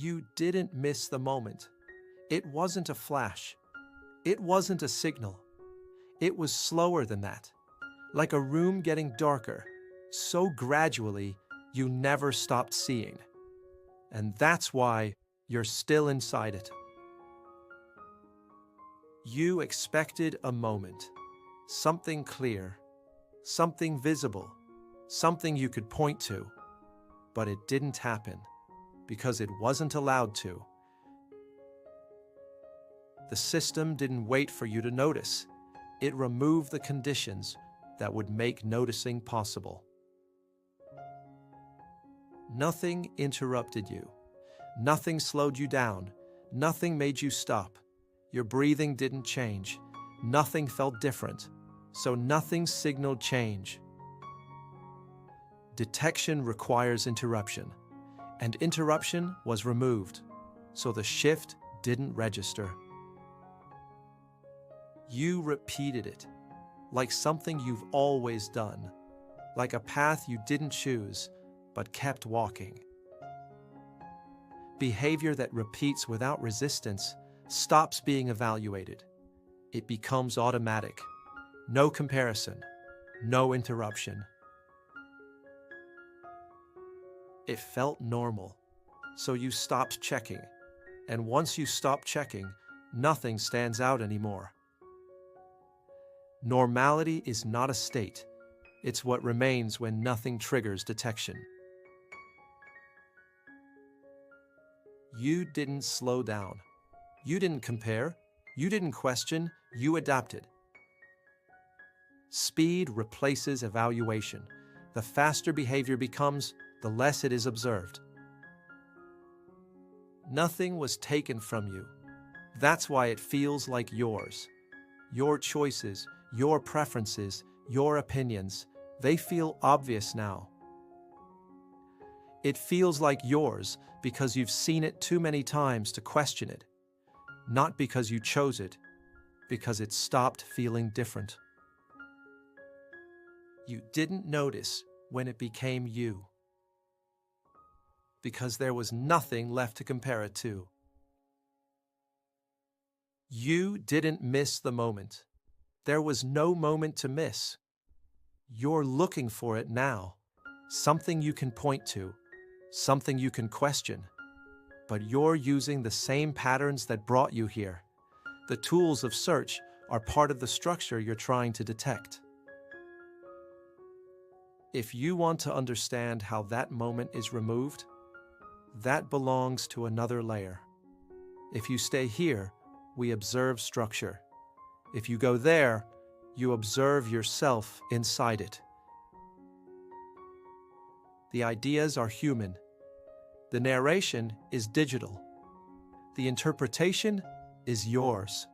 You didn't miss the moment. It wasn't a flash. It wasn't a signal. It was slower than that, like a room getting darker, so gradually you never stopped seeing. And that's why you're still inside it. You expected a moment, something clear, something visible, something you could point to, but it didn't happen because it wasn't allowed to. The system didn't wait for you to notice. It removed the conditions that would make noticing possible. Nothing interrupted you. Nothing slowed you down. Nothing made you stop. Your breathing didn't change. Nothing felt different. So nothing signaled change. Detection requires interruption, and interruption was removed, so the shift didn't register. You repeated it, like something you've always done, like a path you didn't choose, but kept walking. Behavior that repeats without resistance stops being evaluated. It becomes automatic. No comparison, no interruption. It felt normal, so you stopped checking. And once you stop checking, nothing stands out anymore. Normality is not a state. It's what remains when nothing triggers detection. You didn't slow down. You didn't compare. You didn't question. You adapted. Speed replaces evaluation. The faster behavior becomes, the less it is observed. Nothing was taken from you. That's why it feels like yours. Your choices, your preferences, your opinions, they feel obvious now. It feels like yours because you've seen it too many times to question it, not because you chose it, because it stopped feeling different. You didn't notice when it became you, because there was nothing left to compare it to. You didn't miss the moment. There was no moment to miss. You're looking for it now, something you can point to, something you can question. But you're using the same patterns that brought you here. The tools of search are part of the structure you're trying to detect. If you want to understand how that moment is removed, that belongs to another layer. If you stay here, we observe structure. If you go there, you observe yourself inside it. The ideas are human. The narration is digital. The interpretation is yours.